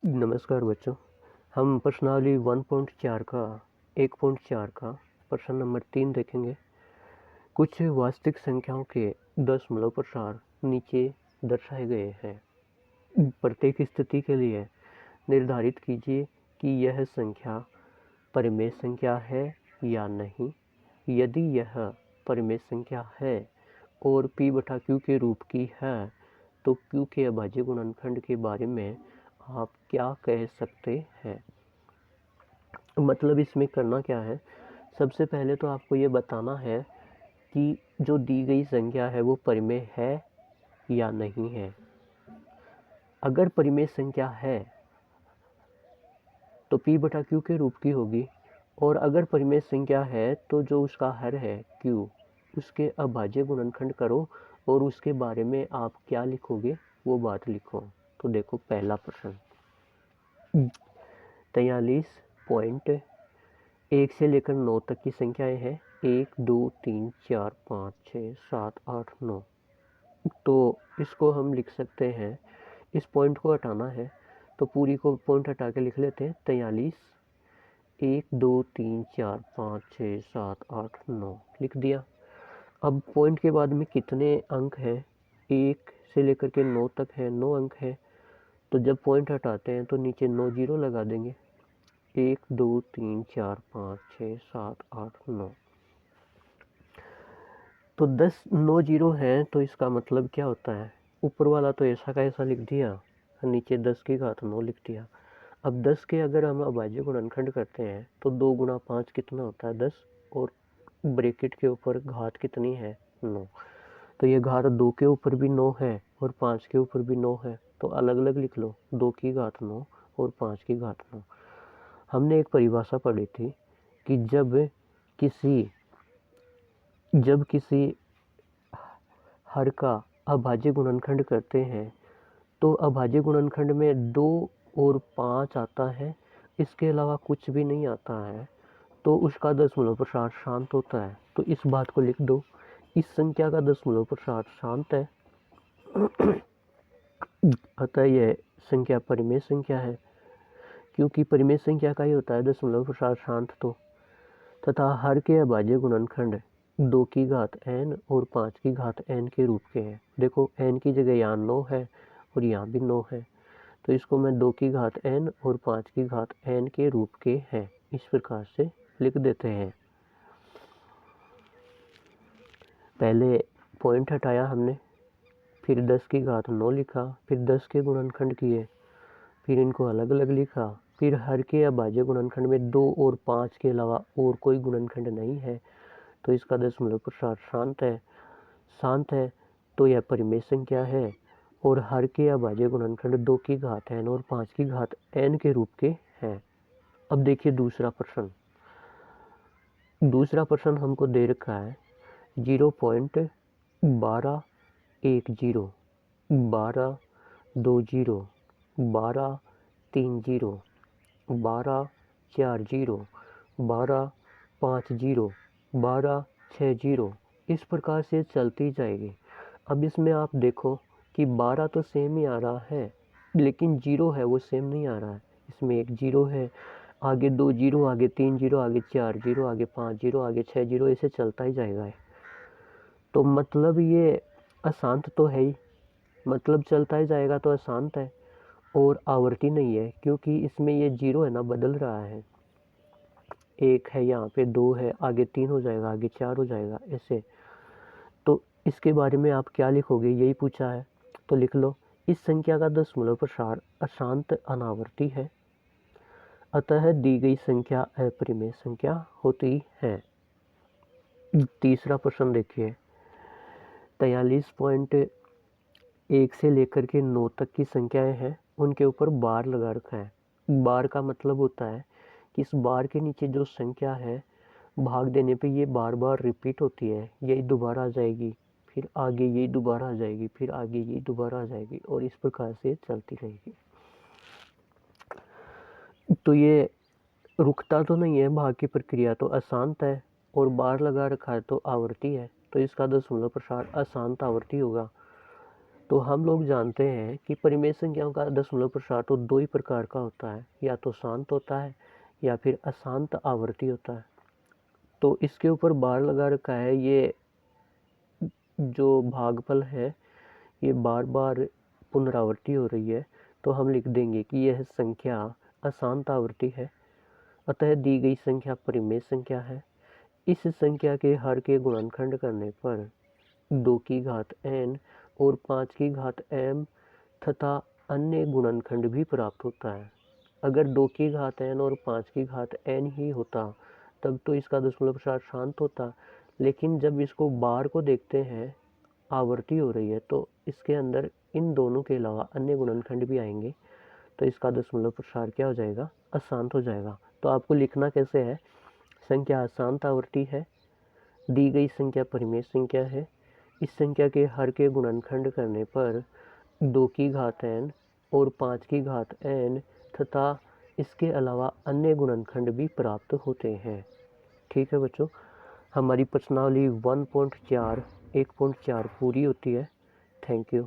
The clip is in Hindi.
नमस्कार बच्चों। हम प्रश्नावली 1.4 का 1.4 का प्रश्न नंबर 3 देखेंगे। कुछ वास्तविक संख्याओं के दशमलव प्रसार नीचे दर्शाए गए हैं। प्रत्येक स्थिति के लिए निर्धारित कीजिए कि यह संख्या परिमेय संख्या है या नहीं। यदि यह परिमेय संख्या है और p/q के रूप की है तो q के अभाज्य गुणनखंड के बारे में आप क्या कह सकते हैं। मतलब इसमें करना क्या है, सबसे पहले तो आपको ये बताना है कि जो दी गई संख्या है वो परिमेय है या नहीं है। अगर परिमेय संख्या है तो p/q के रूप की होगी, और अगर परिमेय संख्या है तो जो उसका हर है q, उसके अभाज्य गुणनखंड करो और उसके बारे में आप क्या लिखोगे वो बात लिखो। तो देखो पहला प्रश्न 43.1 से लेकर 9 तक की संख्याएं हैं। 1 2 3 4 5 6 7 8 9। तो इसको हम लिख सकते हैं, इस पॉइंट को हटाना है तो पूरी को पॉइंट हटा के लिख लेते हैं 43 1 2 3 4 5 6 7 8 9 लिख दिया। अब पॉइंट के बाद में कितने अंक हैं, 1 से लेकर के 9 तक है, 9 अंक है। तो जब पॉइंट हटाते हैं तो नीचे 9 जीरो लगा देंगे। 1 2 3 4 5 6 7 8 9। तो 10 9 जीरो है, तो इसका मतलब क्या होता है, ऊपर वाला तो ऐसा का ऐसा लिख दिया, नीचे 10 की घात 9 लिख दिया। अब 10 के अगर हम अभाज्य गुणनखंड करते हैं तो 2 गुना 5 कितना होता है 10, और ब्रैकेट के ऊपर घात कितनी है 9। तो ये घात 2 के ऊपर भी 9 है और 5 के ऊपर भी 9 है, तो अलग अलग लिख लो, 2 की घात 9 और 5 की घात 9। हमने एक परिभाषा पढ़ी थी कि जब किसी हर का अभाज्य गुणनखंड करते हैं तो अभाज्य गुणनखंड में 2 और 5 आता है, इसके अलावा कुछ भी नहीं आता है, तो उसका दशमलव प्रसार शांत होता है। तो इस बात को लिख दो, इस संख्या का दशमलव प्रसार शांत है, अतः यह संख्या परिमेय संख्या है, क्योंकि परिमेय संख्या का ही होता है दशमलव प्रसार शांत। तो तथा हर के अभाज्य गुणनखंड 2 की घात n और 5 की घात n के रूप के हैं। देखो n की जगह यहाँ 9 है और यहाँ भी 9 है, तो इसको मैं 2 की घात n और 5 की घात n के रूप के हैं इस प्रकार से लिख देते हैं। पहले पॉइंट हटाया हमने, फिर 10 की घात 9 लिखा, फिर 10 के गुणनखंड किए, फिर इनको अलग अलग लिखा, फिर हर के अभाज्य गुणनखंड में 2 और 5 के अलावा और कोई गुणनखंड नहीं है, तो इसका दशमलव प्रसार शांत है, तो यह परिमेय संख्या है और हर के अभाज्य गुणनखंड 2 की घात n और 5 की घात n के रूप के हैं। अब देखिए दूसरा प्रश्न हमको दे रखा है 0.1210 12 20 12 30 12 40 12 50 12 60 इस प्रकार से चलती जाएगी। अब इसमें आप देखो कि 12 तो सेम ही आ रहा है, लेकिन 0 है वो सेम नहीं आ रहा है। इसमें एक 0 है, आगे 2 जीरो, आगे 3 जीरो, आगे 4 जीरो, आगे 5 जीरो, आगे 6 जीरो, ऐसे चलता ही जाएगा। तो मतलब ये अशांत तो है ही, मतलब चलता ही जाएगा तो अशांत है, और आवर्ती नहीं है, क्योंकि इसमें ये 0 है ना, बदल रहा है। 1 है, यहाँ पे 2 है, आगे 3 हो जाएगा, आगे 4 हो जाएगा, ऐसे। तो इसके बारे में आप क्या लिखोगे, यही पूछा है, तो लिख लो इस संख्या का दशमलव प्रसार अशांत अनावर्ती है, अतः दी गई संख्या अपरिमेय संख्या होती है। तीसरा प्रश्न देखिए 43.1 से लेकर के 9 तक की संख्याएं हैं, उनके ऊपर बार लगा रखा है। बार का मतलब होता है कि इस बार के नीचे जो संख्या है भाग देने पे ये बार बार रिपीट होती है, यही दोबारा आ जाएगी, फिर आगे यही दोबारा आ जाएगी, फिर आगे यही दोबारा आ जाएगी, और इस प्रकार से चलती रहेगी। तो ये रुकता तो नहीं है, भाग की प्रक्रिया तो अशांत है, और बार लगा रखा है तो आवर्ती है, तो इसका दशमलव प्रसार अशांत आवर्ती होगा। तो हम लोग जानते हैं कि परिमेय संख्याओं का दशमलव प्रसार तो दो ही प्रकार का होता है, या तो शांत होता है या फिर अशांत आवर्ती होता है। तो इसके ऊपर बार लगा रखा है, ये जो भागफल है ये बार बार पुनरावृत्ति हो रही है, तो हम लिख देंगे कि यह संख्या अशांत आवर्ती है, अतः दी गई संख्या परिमेय संख्या है। इस संख्या के हर के गुणनखंड करने पर 2 की घात n और 5 की घात m तथा अन्य गुणनखंड भी प्राप्त होता है। अगर 2 की घात n और 5 की घात n ही होता तब तो इसका दशमलव प्रसार शांत होता, लेकिन जब इसको बार को देखते हैं आवर्ती हो रही है तो इसके अंदर इन दोनों के अलावा अन्य गुणनखंड भी आएंगे, तो इसका दशमलव प्रसार क्या हो जाएगा, अशांत हो जाएगा। तो आपको लिखना कैसे है, संख्या अशांत आवर्ती है, दी गई संख्या परिमेय संख्या है, इस संख्या के हर के गुणनखंड करने पर 2 की घात n और 5 की घात n तथा इसके अलावा अन्य गुणनखंड भी प्राप्त होते हैं। ठीक है बच्चों, हमारी प्रश्नावली 1.4 1.4 पूरी होती है। Thank you.